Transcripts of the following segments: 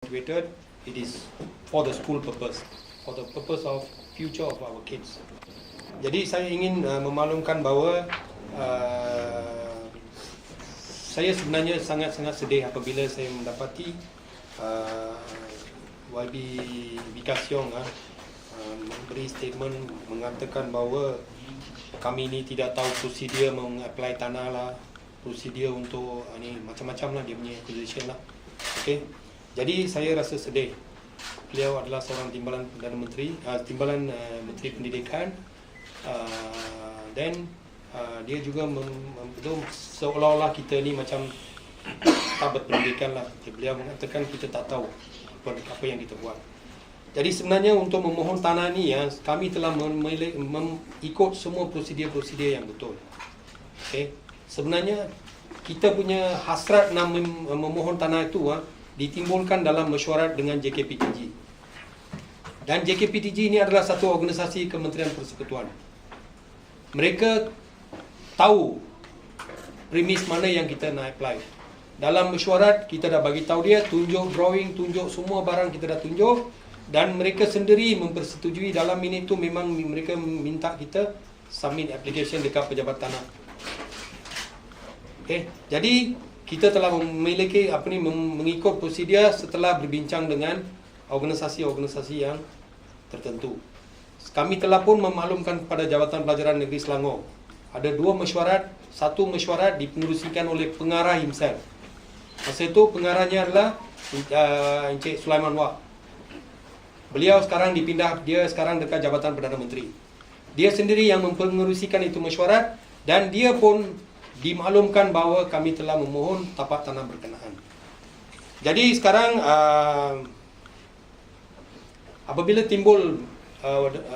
motivated, it is for the school purpose, for the purpose of future of our kids. Jadi saya ingin memaklumkan bahawa saya sebenarnya sangat-sangat sedih apabila saya mendapati YB Vikas Yong memberi statement mengatakan bahawa kami ini tidak tahu prosedur mengapply tanah lah, prosedur untuk ni macam-macam lah dia punya acquisition lah. Okay. Jadi saya rasa sedih. Beliau adalah seorang timbalan Perdana Menteri, timbalan Menteri Pendidikan, dan dia juga seolah-olah kita ni macam tak berpendidikan lah. Beliau mengatakan kita tak tahu apa yang kita buat. Jadi sebenarnya untuk memohon tanah ni kami telah mengikut semua prosedur-prosedur yang betul. Okay. Sebenarnya kita punya hasrat nak memohon tanah itu ditimbulkan dalam mesyuarat dengan JKPTG. Dan JKPTG ini adalah satu organisasi Kementerian Persekutuan. Mereka tahu premis mana yang kita nak apply. Dalam mesyuarat kita dah bagi tahu dia, tunjuk drawing, tunjuk semua barang kita dah tunjuk, dan mereka sendiri mempersetujui. Dalam minit tu memang mereka minta kita submit application dekat pejabat tanah. Okay. Jadi kita telah memiliki mengikut prosedur setelah berbincang dengan organisasi-organisasi yang tertentu. Kami telah pun memaklumkan kepada Jabatan Pelajaran Negeri Selangor. Ada 2 mesyuarat, satu mesyuarat dipengerusikan oleh pengarah himself. Masa itu pengarahnya adalah Encik Sulaiman Wak. Beliau sekarang dipindah, dia sekarang dekat Jabatan Perdana Menteri. Dia sendiri yang mempengerusikan itu mesyuarat, dan dia pun dimaklumkan bahawa kami telah memohon tapak tanah berkenaan. Jadi sekarang apabila timbul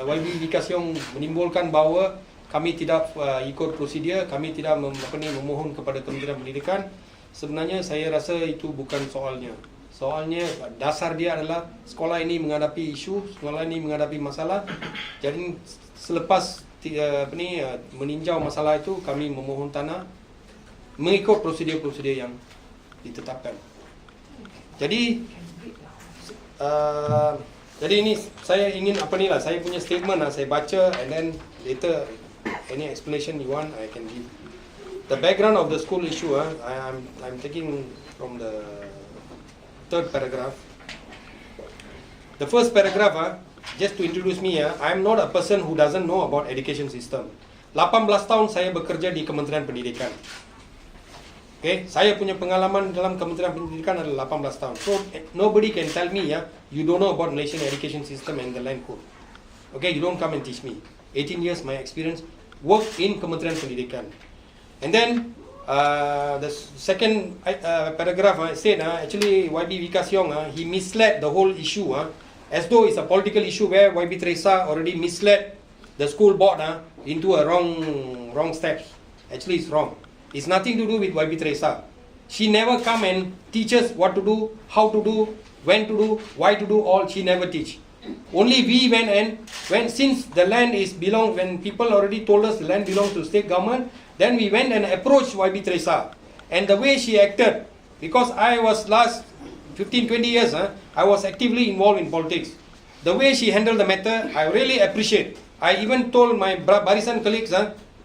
YB Vikas Yong menimbulkan bahawa kami tidak ikut prosedur, kami tidak memohon kepada Kementerian Pendidikan, sebenarnya saya rasa itu bukan soalnya. Soalnya dasar dia adalah sekolah ini menghadapi isu, sekolah ini menghadapi masalah. Jadi selepas meninjau masalah itu, kami memohon tanah mengikut prosedur-prosedur yang ditetapkan. Jadi ini saya ingin saya punya statement saya baca, and then later any explanation you want I can give. The background of the school issue, I'm taking from the 3rd paragraph. The first paragraph, just to introduce me, I'm not a person who doesn't know about education system. 18 tahun saya bekerja di Kementerian Pendidikan. Okay, saya punya pengalaman dalam Kementerian Pendidikan adalah 18 tahun. So nobody can tell me you don't know about Malaysian education system and the land code. Okay, you don't come and teach me. 18 years my experience work in Kementerian Pendidikan. And then the second paragraph said actually YB Vikas Yong he misled the whole issue as though it's a political issue where YB Teresa already misled the school board into a wrong steps. Actually it's wrong. It's nothing to do with YB Teresa. She never come and teach us what to do, how to do, when to do, why to do, all she never teach. Only we went since the land is when people already told us the land belongs to state government, then we went and approached YB Teresa. And the way she acted, because I was last 15-20 years, I was actively involved in politics. The way she handled the matter, I really appreciate. I even told my Barisan colleagues,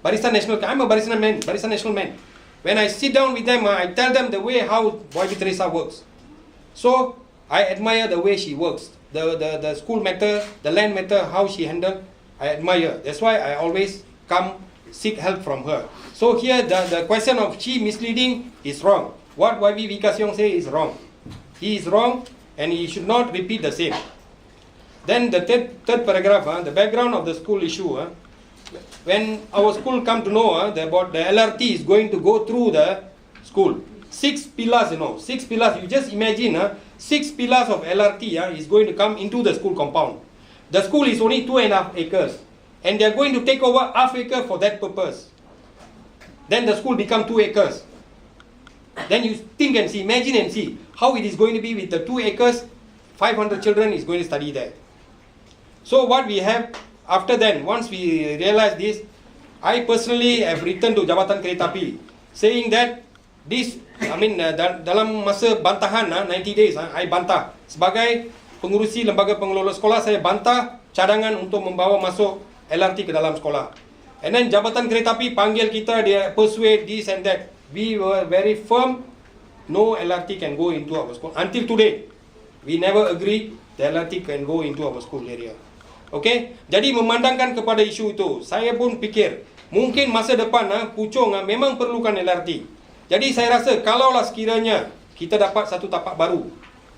Barisan National, I'm a Barisan National man. When I sit down with them, I tell them the way how YB Teresa works. So, I admire the way she works. The school matter, the land matter, how she handled, I admire. That's why I always come seek help from her. So here, the question of she misleading is wrong. What YB Vikas Yong say is wrong. He is wrong, and he should not repeat the same. Then the third paragraph, the background of the school issue. When our school come to know about the LRT is going to go through the school. 6 pillars, 6 pillars. You just imagine 6 pillars of LRT is going to come into the school compound. The school is only 2.5 acres. And they are going to take over half acre for that purpose. Then the school become 2 acres. Then you think and see, imagine and see how it is going to be with the 2 acres. 500 children is going to study there. So what we have after then, once we realize this, I personally have written to Jabatan Kereta Api saying that this dalam masa bantahan 90 days, I bantah. Sebagai pengurusi lembaga pengelola sekolah, saya bantah cadangan untuk membawa masuk LRT ke dalam sekolah. And then Jabatan Kereta Api panggil kita, dia persuade this and that. We were very firm, no LRT can go into our school. Until today, we never agree the LRT can go into our school area. Okay, jadi memandangkan kepada isu itu, saya pun fikir mungkin masa depan Puchong memang perlukan LRT. Jadi saya rasa kalaulah sekiranya kita dapat satu tapak baru,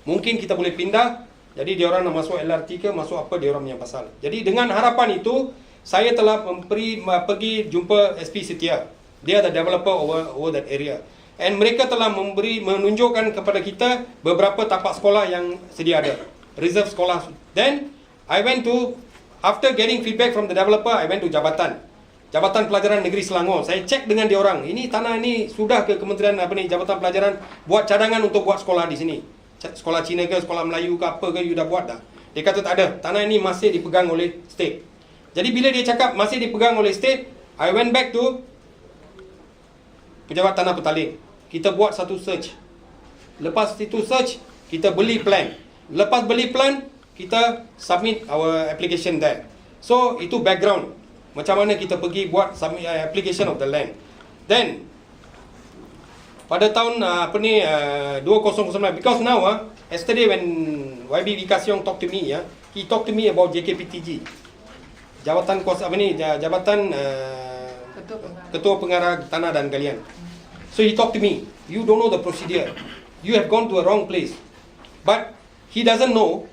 mungkin kita boleh pindah. Jadi dia orang nak masuk LRT ke masuk apa, dia orang punya pasal. Jadi dengan harapan itu, saya telah pergi jumpa SP Setia. Dia the developer over that area. And mereka telah menunjukkan kepada kita beberapa tapak sekolah yang sedia ada, reserve sekolah. Then I went to, after getting feedback from the developer, I went to Jabatan Pelajaran Negeri Selangor. Saya cek dengan dia orang, ini tanah ini sudah ke Kementerian Jabatan Pelajaran buat cadangan untuk buat sekolah di sini. Sekolah Cina ke, sekolah Melayu ke apa ke, you dah buat dah? Dia kata tak ada, tanah ini masih dipegang oleh state. Jadi bila dia cakap masih dipegang oleh state, I went back to Pejabat Tanah Petaling. Kita buat satu search. Lepas itu search, kita beli plan. Lepas beli plan, kita submit our application there. So itu background, macam mana kita pergi buat submit application of the land. Then pada tahun 2009, because now yesterday when YB Wikasyong talked to me, he talked to me about JKPTG, Jabatan Ketua Pengarah Tanah dan Galian. So he talked to me, you don't know the procedure, you have gone to a wrong place. But he doesn't know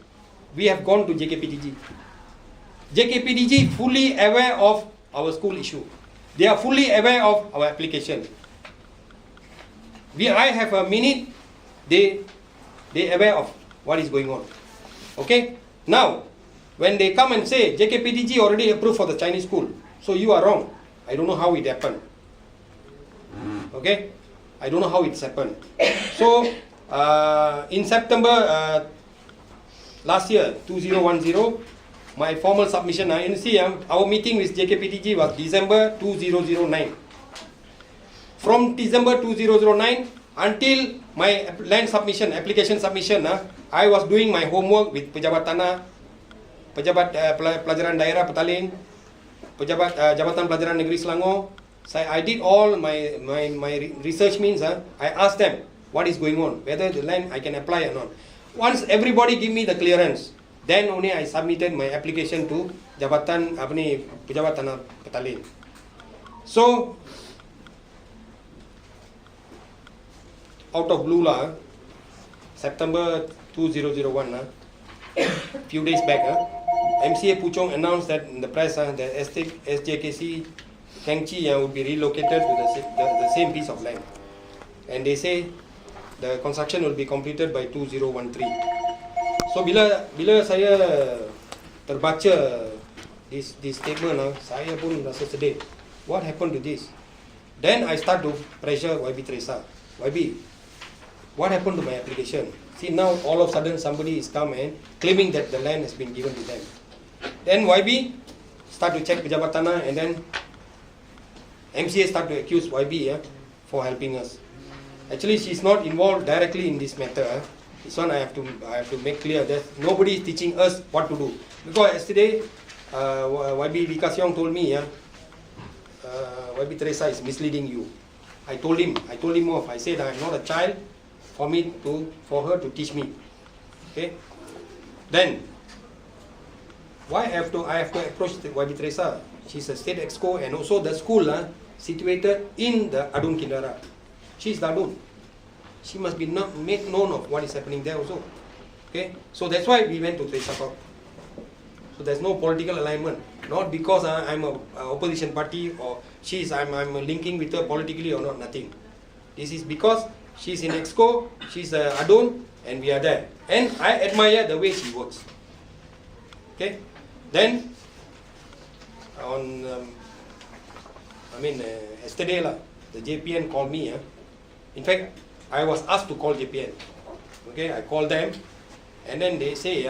we have gone to JKPTG. JKPTG fully aware of our school issue. They are fully aware of our application. I have a minute, they aware of what is going on. Okay? Now, when they come and say, JKPTG already approved for the Chinese school, so you are wrong. I don't know how it happened. Okay? I don't know how it's happened. So, in September last year, 2010, my formal submission, you see, our meeting with JKPTG was December 2009. From December 2009 until my land submission, application submission, I was doing my homework with Pejabat Tanah, Pejabat Pelajaran Daerah Petaling, Jabatan Pelajaran Negeri Selangor. I did all my research means, I asked them what is going on, whether the land I can apply or not. Once everybody give me the clearance, then only I submitted my application to Pejabat Tanah Petaling. So out of blue September 2001, few days back, MCA Puchong announced that in the press that SJKC Kangchi would be relocated to the same piece of land, and they say the construction will be completed by 2013. So bila saya terbaca this statement, saya pun rasa sedih. What happened to this? Then I start to pressure YB Teresa. YB, what happened to my application? See, now all of a sudden somebody is come and claiming that the land has been given to them. Then YB start to check Pejabat Tanah, and then MCA start to accuse YB for helping us. Actually, she's not involved directly in this matter. This one I have to make clear that nobody is teaching us what to do. Because yesterday, YB Wikasyong told me, YB Teresa is misleading you. I told him off. I said I am not a child for her to teach me. Okay. Then why I have to approach YB Teresa? She's a state exco, and also the school situated in the Adun Kindara. She's the Adun. She must be made known of what is happening there also. Okay, so that's why we went to Teresa Park. So there's no political alignment, not because I'm a opposition party or I'm linking with her politically or not, nothing. This is because she's in Exco, she's a Adun, and we are there. And I admire the way she works. Okay, then on yesterday the JPN called me. In fact, I was asked to call JPN. Okay, I called them, and then they say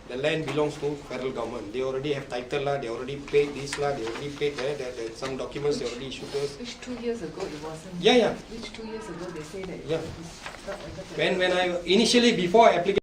the land belongs to federal government. They already have title lah, they already paid this lah, they already paid that, some documents they already issued us. Which 2 years ago it wasn't? Yeah, yeah. Which 2 years ago they say that Yeah. it's not under When I initially before application